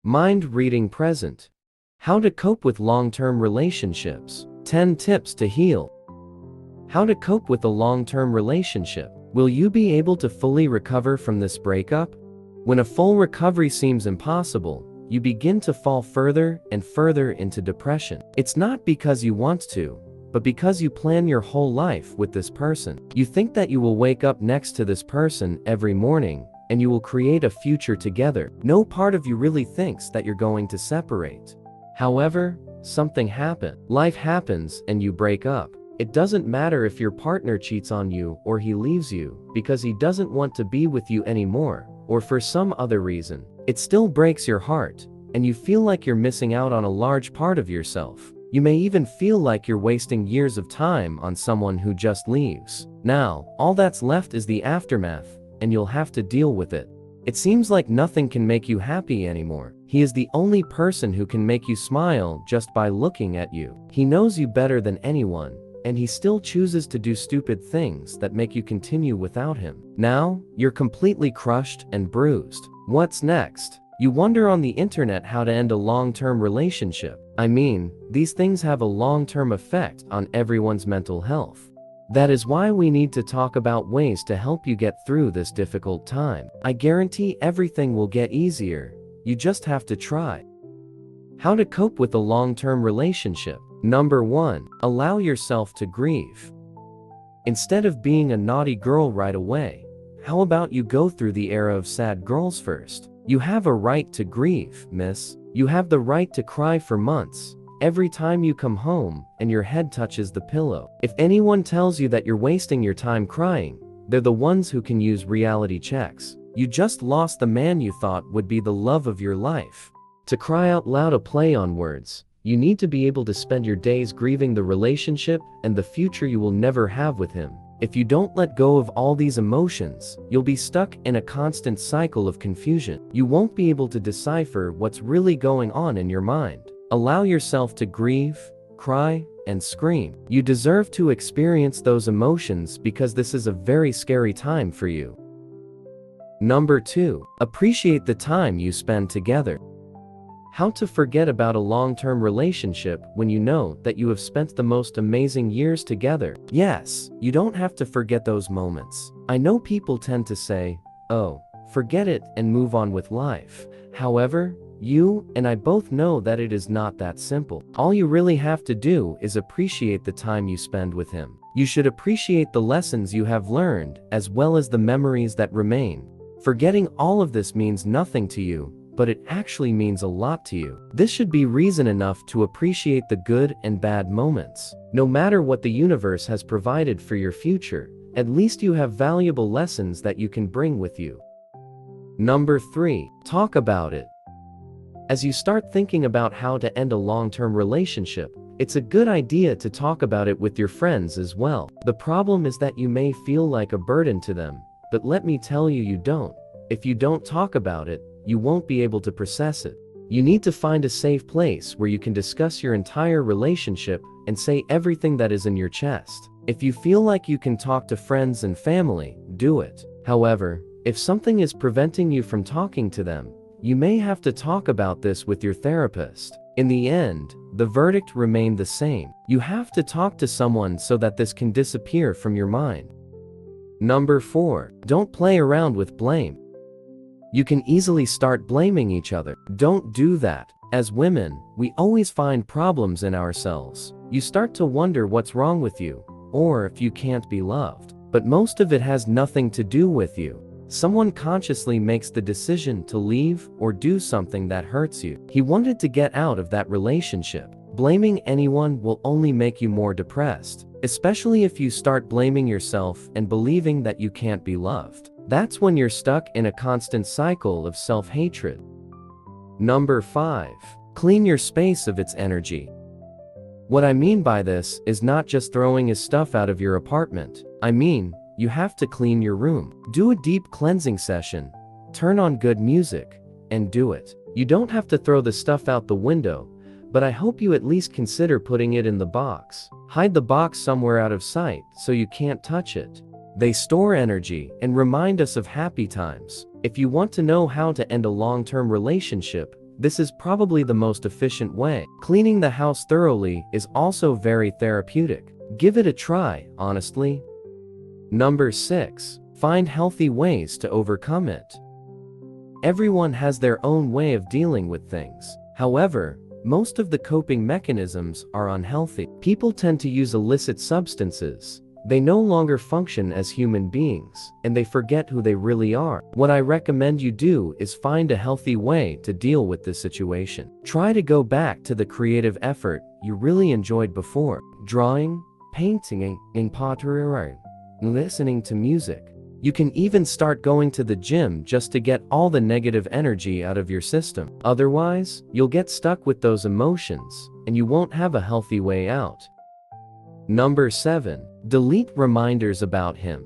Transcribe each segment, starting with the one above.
Mind reading present. How to cope with long-term relationships. 10 tips to heal. How to cope with a long-term relationship. Will you be able to fully recover from this breakup? When a full recovery seems impossible, you begin to fall further and further into depression. It's not because you want to, but because you plan your whole life with this person. You think that you will wake up next to this person every morning, and you will create a future together. No part of you really thinks that you're going to separate. However, something happened. Life happens and you break up. It doesn't matter if your partner cheats on you or he leaves you because he doesn't want to be with you anymore, or for some other reason. It still breaks your heart, and you feel like you're missing out on a large part of yourself. You may even feel like you're wasting years of time on someone who just leaves. Now, all that's left is the aftermath, and you'll have to deal with it. It seems like nothing can make you happy anymore. He is the only person who can make you smile just by looking at you. He knows you better than anyone, and he still chooses to do stupid things that make you continue without him. Now, you're completely crushed and bruised. What's next? You wonder on the internet how to end a long-term relationship. I mean, these things have a long-term effect on everyone's mental health. That is why we need to talk about ways to help you get through this difficult time. I guarantee everything will get easier. You just have to try. How to cope with a long-term relationship. Number 1. Allow yourself to grieve. Instead of being a naughty girl right away, how about you go through the era of sad girls first? You have a right to grieve, miss. You have the right to cry for months, every time you come home and your head touches the pillow. If anyone tells you that you're wasting your time crying, they're the ones who can use reality checks. You just lost the man you thought would be the love of your life. To cry out loud a play on words, you need to be able to spend your days grieving the relationship and the future you will never have with him. If you don't let go of all these emotions, you'll be stuck in a constant cycle of confusion. You won't be able to decipher what's really going on in your mind. Allow yourself to grieve, cry, and scream. You deserve to experience those emotions because this is a very scary time for you. Number 2. Appreciate the time you spend together. How to forget about a long-term relationship when you know that you have spent the most amazing years together. Yes, you don't have to forget those moments. I know people tend to say, "Oh, forget it and move on with life." However, you and I both know that it is not that simple. All you really have to do is appreciate the time you spend with him. You should appreciate the lessons you have learned as well as the memories that remain. Forgetting all of this means nothing to you, but it actually means a lot to you. This should be reason enough to appreciate the good and bad moments. No matter what the universe has provided for your future, at least you have valuable lessons that you can bring with you. Number 3. Talk about it. As you start thinking about how to end a long-term relationship, it's a good idea to talk about it with your friends as well. The problem is that you may feel like a burden to them, but let me tell you, you don't. If you don't talk about it, you won't be able to process it. You need to find a safe place where you can discuss your entire relationship and say everything that is in your chest. If you feel like you can talk to friends and family, do it. However, if something is preventing you from talking to them, you may have to talk about this with your therapist. In the end, the verdict remained the same. You have to talk to someone so that this can disappear from your mind. Number 4. Don't play around with blame. You can easily start blaming each other. Don't do that. As women, we always find problems in ourselves. You start to wonder what's wrong with you, or if you can't be loved. But most of it has nothing to do with you. Someone consciously makes the decision to leave or do something that hurts you. He wanted to get out of that relationship. Blaming anyone will only make you more depressed, especially if you start blaming yourself and believing that you can't be loved. That's when you're stuck in a constant cycle of self-hatred. Number 5. Clean your space of its energy. What I mean by this is not just throwing his stuff out of your apartment. I mean, you have to clean your room. Do a deep cleansing session, turn on good music, and do it. You don't have to throw the stuff out the window, but I hope you at least consider putting it in the box. Hide the box somewhere out of sight so you can't touch it. They store energy and remind us of happy times. If you want to know how to end a long-term relationship, This is probably the most efficient way. Cleaning the house thoroughly is also very therapeutic. Give it a try, honestly. Number 6. Find healthy ways to overcome it. Everyone has their own way of dealing with things. However, most of the coping mechanisms are unhealthy. People tend to use illicit substances. They no longer function as human beings, and they forget who they really are. What I recommend you do is find a healthy way to deal with this situation. Try to go back to the creative effort you really enjoyed before. Drawing, painting, pottery, listening to music. You can even start going to the gym just to get all the negative energy out of your system. Otherwise, you'll get stuck with those emotions, and you won't have a healthy way out. Number 7. Delete reminders about him.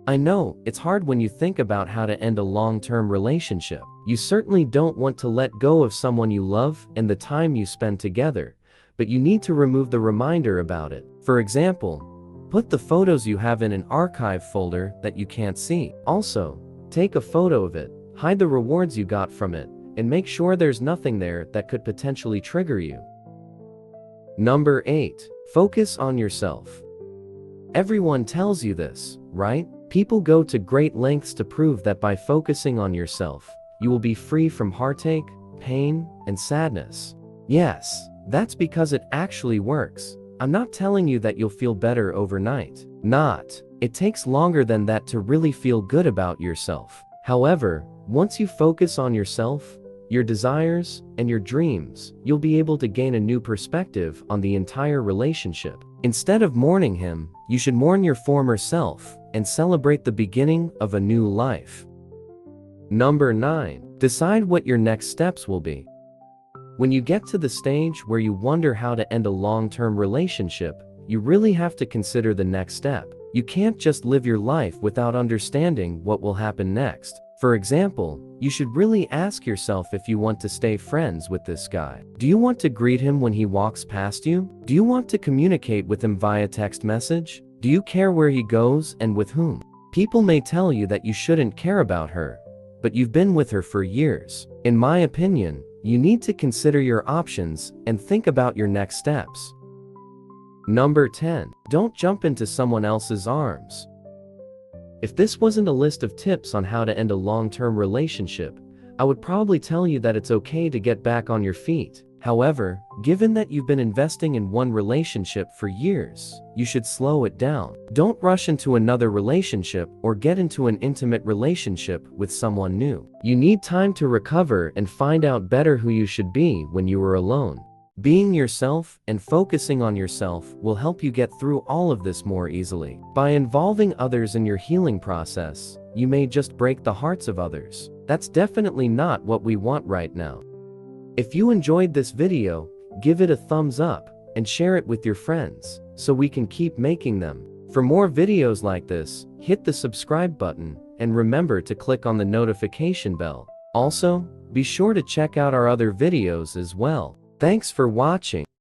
I know, it's hard when you think about how to end a long-term relationship. You certainly don't want to let go of someone you love and the time you spend together, but you need to remove the reminder about it. For example, put the photos you have in an archive folder that you can't see. Also, take a photo of it, hide the rewards you got from it, and make sure there's nothing there that could potentially trigger you. Number 8. Focus on yourself. Everyone tells you this, right? People go to great lengths to prove that by focusing on yourself, you will be free from heartache, pain, and sadness. Yes, that's because it actually works. I'm not telling you that you'll feel better overnight. It takes longer than that to really feel good about yourself. However, once you focus on yourself, your desires, and your dreams, you'll be able to gain a new perspective on the entire relationship. Instead of mourning him, you should mourn your former self and celebrate the beginning of a new life. Number 9. Decide what your next steps will be. When you get to the stage where you wonder how to end a long-term relationship, you really have to consider the next step. You can't just live your life without understanding what will happen next. For example, you should really ask yourself if you want to stay friends with this guy. Do you want to greet him when he walks past you? Do you want to communicate with him via text message? Do you care where he goes and with whom? People may tell you that you shouldn't care about her, but you've been with her for years. In my opinion, you need to consider your options and think about your next steps. Number 10. Don't jump into someone else's arms. If this wasn't a list of tips on how to end a long-term relationship, I would probably tell you that it's okay to get back on your feet. However, given that you've been investing in one relationship for years, you should slow it down. Don't rush into another relationship or get into an intimate relationship with someone new. You need time to recover and find out better who you should be when you are alone. Being yourself and focusing on yourself will help you get through all of this more easily. By involving others in your healing process, you may just break the hearts of others. That's definitely not what we want right now. If you enjoyed this video, give it a thumbs up and share it with your friends so we can keep making them. For more videos like this, hit the subscribe button and remember to click on the notification bell. Also, be sure to check out our other videos as well. Thanks for watching.